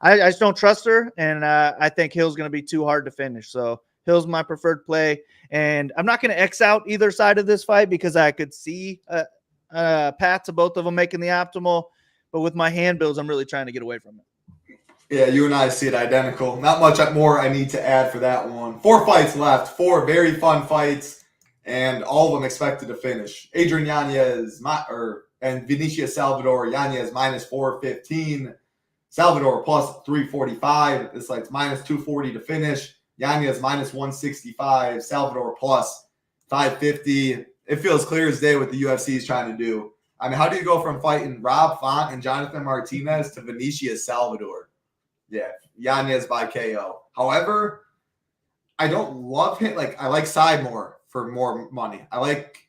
I just don't trust her, and I think Hill's going to be too hard to finish. So Hill's my preferred play. And I'm not going to X out either side of this fight because I could see a path to both of them making the optimal. But with my hand builds, I'm really trying to get away from it. Yeah, you and I see it identical. Not much more I need to add for that one. 4 fights left, 4 very fun fights, and all of them expected to finish. Adrian Yanez and Vinicius Salvador. Yanez minus 415. Salvador plus 345. This fight's minus 240 to finish. Yanez minus 165. Salvador plus 550. It feels clear as day what the UFC is trying to do. I mean, how do you go from fighting Rob Font and Jonathan Martinez to Vinicius Salvador? Yeah, Yanez by KO. However, I don't love him. Like, I like Sidemore for more money. I like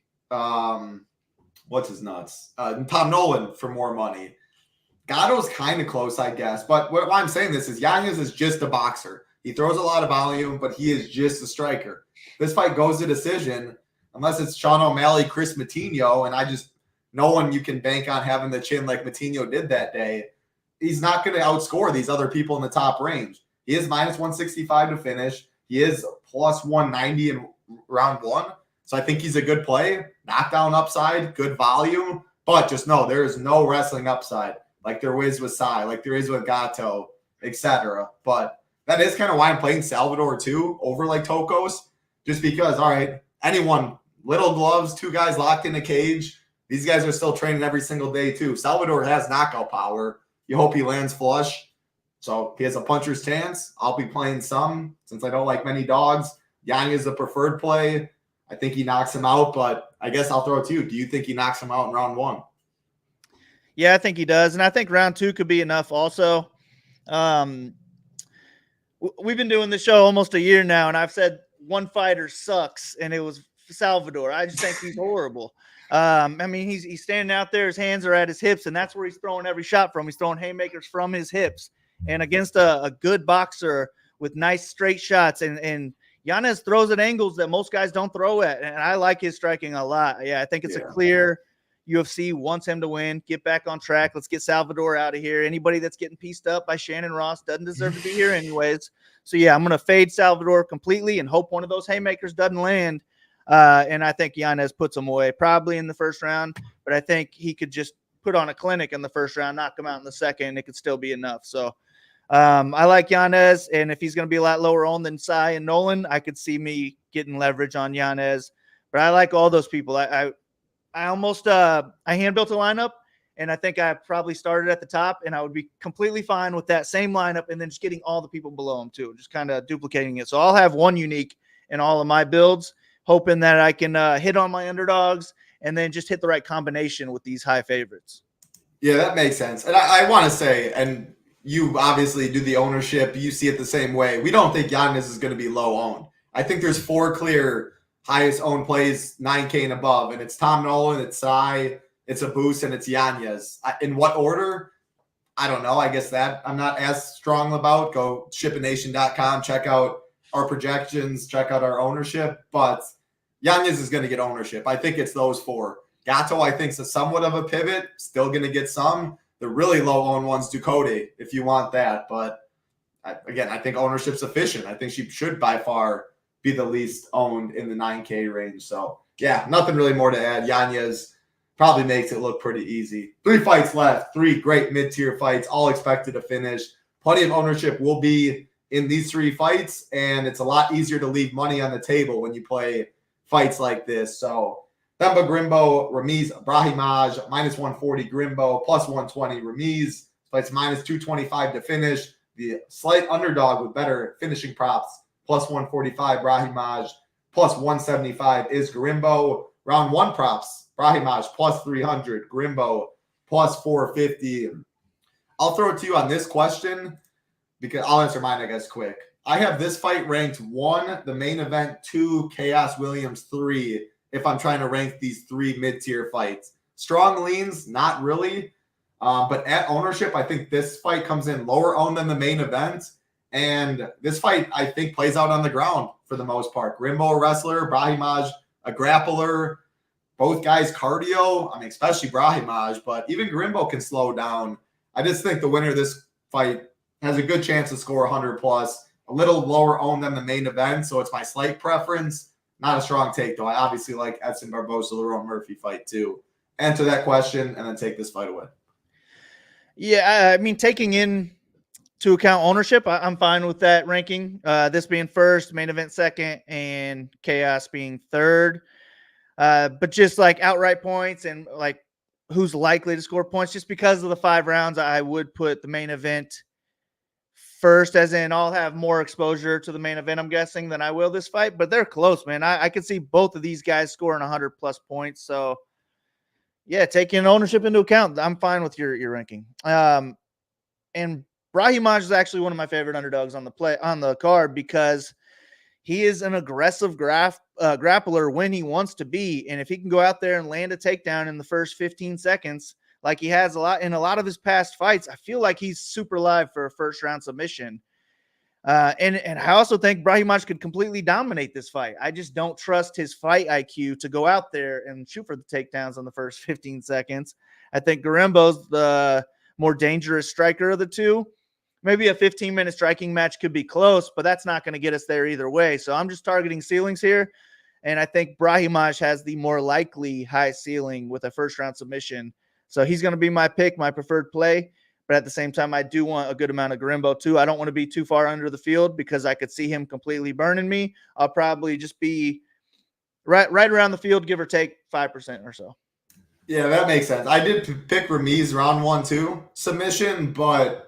what's his nuts? Tom Nolan for more money. Gatto's kind of close, I guess. But why I'm saying this is Yanez is just a boxer. He throws a lot of volume, but he is just a striker. This fight goes to decision, unless it's Sean O'Malley, Chris Matinho, and no one you can bank on having the chin like Matinho did that day. He's not going to outscore these other people in the top range. He is minus 165 to finish. He is plus 190 in round 1. So I think he's a good play. Knockdown upside, good volume. But just know there is no wrestling upside like there is with Sai, like there is with Gatto, etc. But that is kind of why I'm playing Salvador too over like Tokos. Just because, all right, anyone, little gloves, 2 guys locked in a cage. These guys are still training every single day too. Salvador has knockout power. You hope he lands flush. So he has a puncher's chance. I'll be playing some since I don't like many dogs. Yang is the preferred play. I think he knocks him out, but I guess I'll throw it to you. Do you think he knocks him out in round 1? Yeah, I think he does. And I think round 2 could be enough also. We've been doing this show almost a year now, and I've said one fighter sucks, and it was Salvador. I just think he's horrible. I mean, he's standing out there. His hands are at his hips, and that's where he's throwing every shot from. He's throwing haymakers from his hips. And against a good boxer with nice straight shots, and Yanez throws at angles that most guys don't throw at. And I like his striking a lot. Yeah, I think it's a clear UFC wants him to win. Get back on track. Let's get Salvador out of here. Anybody that's getting pieced up by Shannon Ross doesn't deserve to be here anyways. So, yeah, I'm going to fade Salvador completely and hope one of those haymakers doesn't land. And I think Yanez puts him away probably in the first round, but I think he could just put on a clinic in the first round, knock him out in the second, and it could still be enough. So I like Yanez, and if he's going to be a lot lower owned than Sai and Nolan, I could see me getting leverage on Yanez. But I like all those people. I almost I hand built a lineup, and I think I probably started at the top, and I would be completely fine with that same lineup and then just getting all the people below him too, just kind of duplicating it. So I'll have one unique in all of my builds, hoping that I can hit on my underdogs and then just hit the right combination with these high favorites. Yeah, that makes sense. And I want to say, and you obviously do the ownership, you see it the same way. We don't think Yanez is going to be low owned. I think there's 4 clear highest owned plays, 9K and above, and it's Tom Nolan, it's Sai, it's a boost, and it's Yanez. In what order? I don't know. I guess that I'm not as strong about. Go SHIPIT.com, check out our projections, check out our ownership, but Yanez is going to get ownership. I think it's those 4. Gatto, I think, is somewhat of a pivot, still going to get some. The really low-owned ones, Ducote, if you want that. But, again, I think ownership's efficient. I think she should by far be the least owned in the 9K range. So, yeah, nothing really more to add. Yanez probably makes it look pretty easy. 3 fights left, 3 great mid-tier fights, all expected to finish. Plenty of ownership will be in these 3 fights, and it's a lot easier to leave money on the table when you play fights like this. So Themba Grimbo, Ramiz Brahimaj, minus 140 Grimbo, plus 120 Ramiz. Fights minus 225 to finish. The slight underdog with better finishing props, plus 145 Brahimaj, plus 175 is Grimbo. Round 1 props, Brahimaj plus 300, Grimbo plus 450. I'll throw it to you on this question because I'll answer mine, I guess, quick. I have this fight ranked 1, the main event 2, Chaos Williams 3, if I'm trying to rank these 3 mid-tier fights. Strong leans, not really. But at ownership, I think this fight comes in lower owned than the main event. And this fight, I think, plays out on the ground for the most part. Grimbo, a wrestler, Brahimaj, a grappler. Both guys cardio. I mean, especially Brahimaj, but even Grimbo can slow down. I just think the winner of this fight has a good chance to score 100 plus. a little lower owned than the main event, so it's my slight preference. Not a strong take, though. I obviously like Edson Barboza, Lerone Murphy fight, too. Answer that question and then take this fight away. Yeah, I mean, taking into account ownership, I'm fine with that ranking. This being first, main event second, and Chaos being third. But just like outright points and like who's likely to score points, just because of the 5 rounds, I would put the main event first, as in I'll have more exposure to the main event, I'm guessing, than I will this fight. But they're close, man. I could see both of these guys scoring 100+ points. So, yeah, taking ownership into account, I'm fine with your ranking. And Brahimaj is actually one of my favorite underdogs on the card because he is an aggressive grappler when he wants to be. And if he can go out there and land a takedown in the first 15 seconds, like he has in a lot of his past fights, I feel like he's super live for a first round submission. And I also think Brahimaj could completely dominate this fight. I just don't trust his fight IQ to go out there and shoot for the takedowns on the first 15 seconds. I think Garembo's the more dangerous striker of the two. Maybe a 15-minute striking match could be close, but that's not going to get us there either way. So I'm just targeting ceilings here, and I think Brahimaj has the more likely high ceiling with a first-round submission. So he's going to be my pick, my preferred play. But at the same time, I do want a good amount of Garembo too. I don't want to be too far under the field because I could see him completely burning me. I'll probably just be right around the field, give or take 5% or so. Yeah, that makes sense. I did pick Ramiz round 1-2 submission, but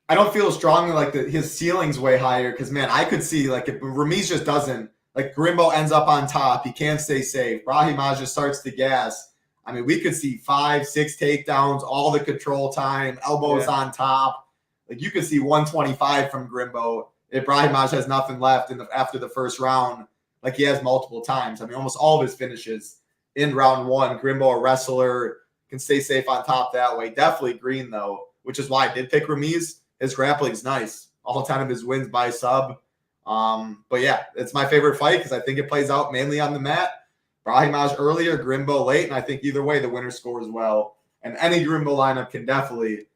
I don't feel strongly like his ceiling's way higher because, man, I could see like if Ramiz just doesn't, like Garembo ends up on top, he can't stay safe. Brahimaj just starts to gas. I mean, we could see 5-6 takedowns, all the control time, elbows on top. Like you could see 125 from Garembo if Brahimaj has nothing left after the first round, like he has multiple times. I mean, almost all of his finishes in round 1. Garembo, a wrestler, can stay safe on top that way. Definitely green though, which is why I did pick Ramiz. His grappling's nice. All 10 of his wins by sub. But yeah, it's my favorite fight because I think it plays out mainly on the mat. Brahimaj earlier, Garembo late, and I think either way the winner scores well. And any Garembo lineup can definitely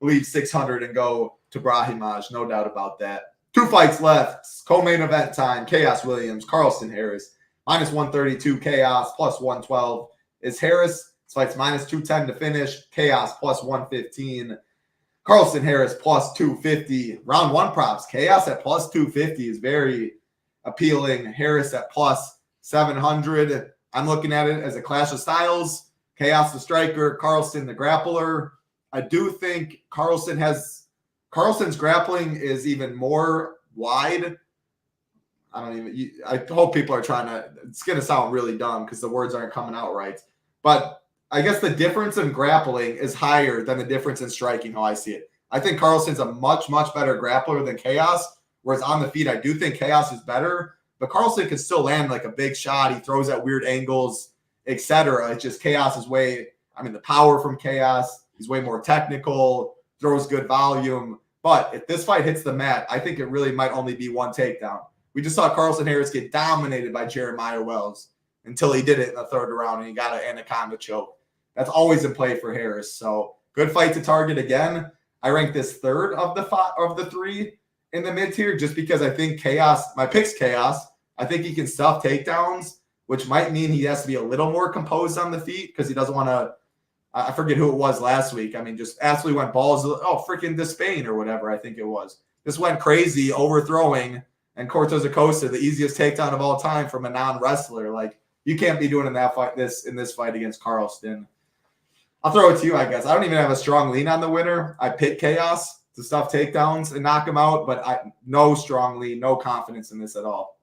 leave 600 and go to Brahimaj, no doubt about that. 2 fights left, co-main event time. Chaos Williams, Carlston Harris, -132 Chaos, +112 is Harris. This fight's -210 to finish. Chaos +115. Carlston Harris +250. Round 1 props. Chaos at +250 is very appealing. Harris at +700. I'm looking at it as a clash of styles. Chaos the striker, Carlston the grappler. I do think Carlston's grappling is even more wide. I hope people are trying to, it's going to sound really dumb because the words aren't coming out right. But I guess the difference in grappling is higher than the difference in striking, how I see it. I think Carlston's a much, much better grappler than Chaos, whereas on the feet, I do think Chaos is better. But Carlston can still land like a big shot. He throws at weird angles, etc. It's just Chaos is the power from Chaos. He's way more technical, throws good volume. But if this fight hits the mat, I think it really might only be 1 takedown. We just saw Carlston Harris get dominated by Jeremiah Wells until he did it in the 3rd round and he got an anaconda choke. That's always in play for Harris. So good fight to target again. I rank this 3rd of the 3 in the mid tier just because I think Chaos, my pick's Chaos. I think he can stuff takedowns, which might mean he has to be a little more composed on the feet because he doesn't want to, I forget who it was last week. I mean, just absolutely went balls, freaking Despain or whatever I think it was. This went crazy, overthrowing, and Cortez Acosta, the easiest takedown of all time from a non-wrestler. Like, you can't be doing in this fight against Carlston. I'll throw it to you, I guess. I don't even have a strong lean on the winner. I pick Chaos to stuff takedowns and knock him out, but no strong lean, no confidence in this at all.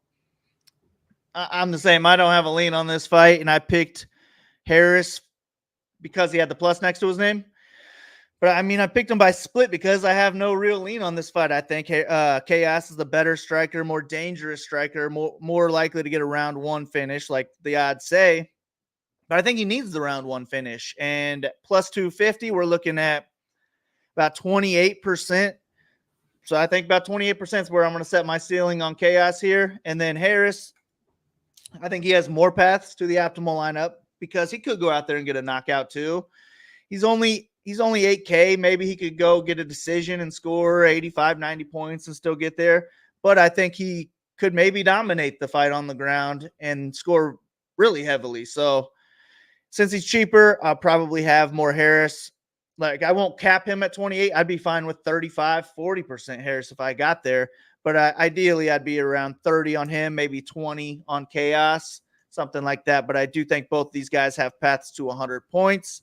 I'm the same. I don't have a lean on this fight, and I picked Harris because he had the plus next to his name. But, I picked him by split because I have no real lean on this fight. I think Chaos is the better striker, more dangerous striker, more likely to get a round 1 finish, like the odds say. But I think he needs the round 1 finish. And plus 250, we're looking at about 28%. So I think about 28% is where I'm going to set my ceiling on Chaos here. And then Harris, I think he has more paths to the optimal lineup because he could go out there and get a knockout too. He's only he's only 8K. Maybe he could go get a decision and score 85, 90 points and still get there. But I think he could maybe dominate the fight on the ground and score really heavily. So since he's cheaper, I'll probably have more Harris. Like, I won't cap him at 28. I'd be fine with 35, 40% Harris if I got there. But ideally, I'd be around 30 on him, maybe 20 on Chaos, something like that. But I do think both these guys have paths to 100 points.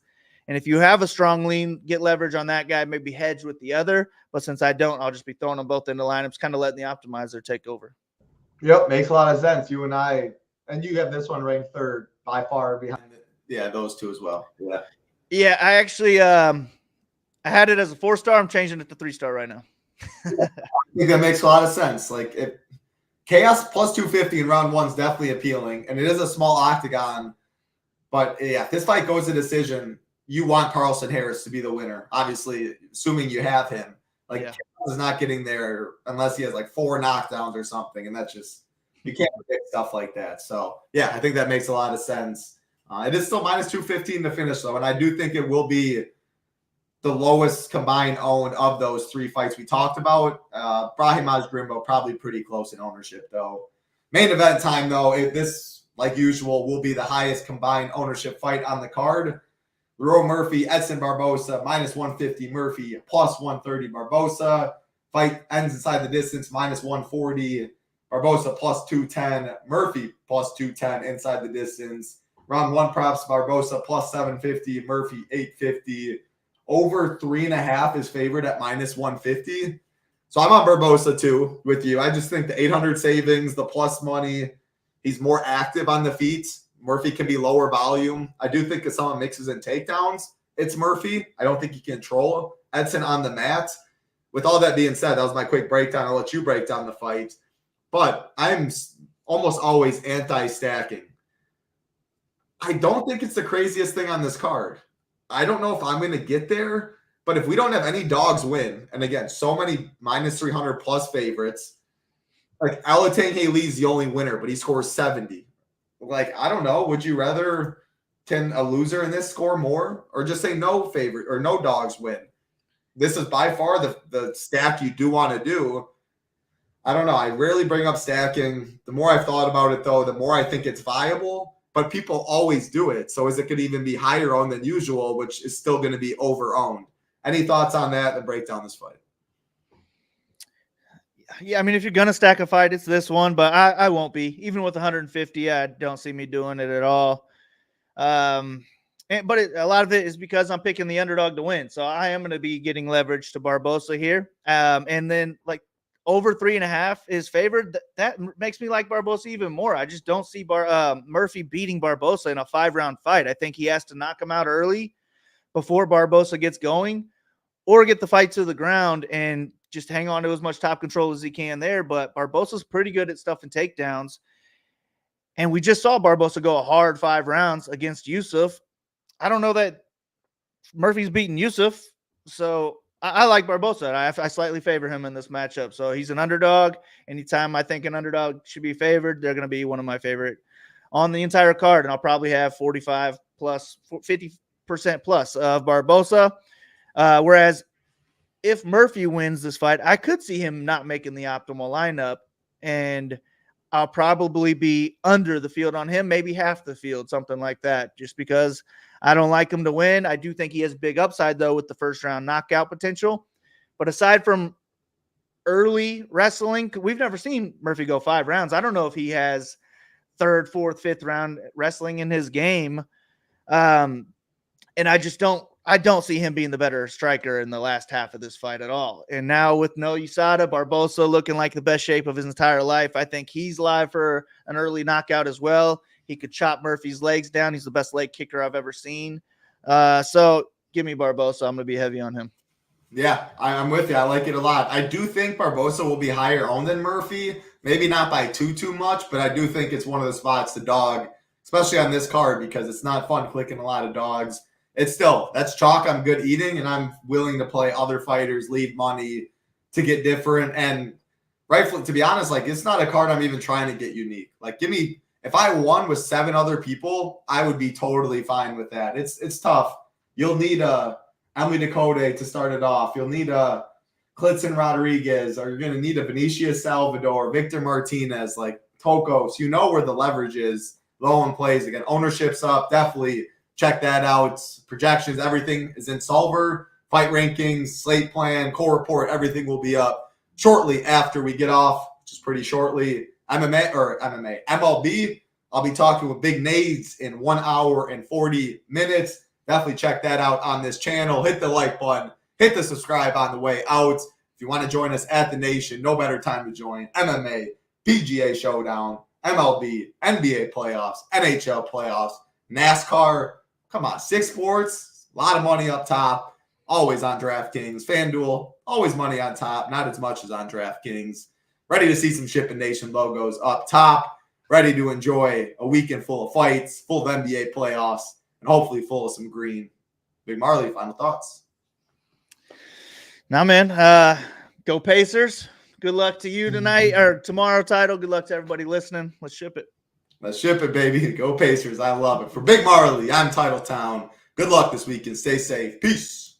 And if you have a strong lean, get leverage on that guy, maybe hedge with the other. But since I don't, I'll just be throwing them both into lineups, kind of letting the optimizer take over. Yep, makes a lot of sense. You and you have this one ranked third by far behind it. Yeah, those two as well. Yeah, I actually I had it as a 4-star. I'm changing it to 3-star right now. I think that makes a lot of sense. Like, if Chaos plus 250 in round 1 is definitely appealing, and it is a small octagon. But yeah, if this fight goes to decision, you want Carlson Harris to be the winner, obviously, assuming you have him. Like, Chaos is not getting there unless he has like 4 knockdowns or something, and that's just, you can't predict stuff like that. So yeah, I think that makes a lot of sense. It is still minus 215 to finish, though, and I do think it will be the lowest combined owned of those 3 fights we talked about. Brahim Asgrimbo probably pretty close in ownership, though. Main event time, though, this, like usual, will be the highest combined ownership fight on the card. Lerone Murphy, Edson Barbosa, minus 150 Murphy, plus 130 Barbosa. Fight ends inside the distance, minus 140. Barbosa plus 210. Murphy plus 210 inside the distance. Round 1 props, Barbosa plus 750, Murphy 850. Over 3.5 is favored at minus 150. So I'm on Barbosa too with you. I just think the 800 savings, the plus money, he's more active on the feet. Murphy can be lower volume. I do think if someone mixes in takedowns, it's Murphy. I don't think he can control Edson on the mat. With all that being said, that was my quick breakdown. I'll let you break down the fight. But I'm almost always anti-stacking. I don't think it's the craziest thing on this card. I don't know if I'm going to get there, but if we don't have any dogs win, and again, so many minus 300 plus favorites, like Alatang Haley's the only winner, but he scores 70. Like, I don't know. Would you rather, can a loser in this score more, or just say no favorite or no dogs win? This is by far the stack you do want to do. I don't know. I rarely bring up stacking. The more I've thought about it, though, the more I think it's viable. But people always do it. So is it going to even be higher owned than usual, which is still going to be over owned? Any thoughts on that and break down this fight? Yeah, I mean, if you're going to stack a fight, it's this one, but I won't be. Even with 150, I don't see me doing it at all. But a lot of it is because I'm picking the underdog to win. So I am going to be getting leverage to Barbosa here. And then, like, over 3.5 is favored. That makes me like Barbosa even more. I just don't see Murphy beating Barbosa in a 5-round fight. I think he has to knock him out early before Barbosa gets going, or get the fight to the ground and just hang on to as much top control as he can there. But Barbosa's pretty good at stuffing takedowns. And we just saw Barbosa go a hard 5 rounds against Yusuf. I don't know that Murphy's beaten Yusuf. So I like Barbosa. I slightly favor him in this matchup. So he's an underdog. Anytime I think an underdog should be favored, they're going to be one of my favorite on the entire card. And I'll probably have 45 plus, 50% plus of Barbosa. Whereas if Murphy wins this fight, I could see him not making the optimal lineup. And I'll probably be under the field on him, maybe half the field, something like that, just because I don't like him to win. I do think he has big upside, though, with the first-round knockout potential. But aside from early wrestling, we've never seen Murphy go 5 rounds. I don't know if he has 3rd, 4th, 5th round wrestling in his game. And I just don't see him being the better striker in the last half of this fight at all. And now with no USADA, Barbosa looking like the best shape of his entire life, I think he's live for an early knockout as well. He could chop Murphy's legs down. He's the best leg kicker I've ever seen. So give me Barbosa. I'm going to be heavy on him. Yeah, I'm with you. I like it a lot. I do think Barbosa will be higher owned than Murphy. Maybe not by too much, but I do think it's one of the spots to dog, especially on this card, because it's not fun clicking a lot of dogs. It's still, that's chalk I'm good eating, and I'm willing to play other fighters, leave money to get different. And rightfully, to be honest, like, it's not a card I'm even trying to get unique. Like, if I won with 7 other people, I would be totally fine with that. It's tough. You'll need a Emily Dakota to start it off. You'll need a Clitson Rodriguez, or you're going to need a Benicio Salvador, Victor Martinez, like Tokos. You know where the leverage is. Low in plays. Again, ownership's up. Definitely check that out. Projections, everything is in Solver. Fight rankings, slate plan, core report, everything will be up shortly after we get off, which is pretty shortly. MLB, I'll be talking with Big Nades in 1 hour and 40 minutes. Definitely check that out on this channel. Hit the like button. Hit the subscribe on the way out. If you want to join us at the Nation, no better time to join. MMA, PGA Showdown, MLB, NBA playoffs, NHL playoffs, NASCAR. Come on, 6 sports, a lot of money up top. Always on DraftKings, FanDuel, always money on top, not as much as on DraftKings. Ready to see some SHIPIT Nation logos up top. Ready to enjoy a weekend full of fights, full of NBA playoffs, and hopefully full of some green. Big Marley, final thoughts. Now, man, go Pacers. Good luck to you tonight or tomorrow, Title. Good luck to everybody listening. Let's ship it. Let's ship it, baby. Go Pacers. I love it. For Big Marley, I'm Titletown. Good luck this weekend. Stay safe. Peace.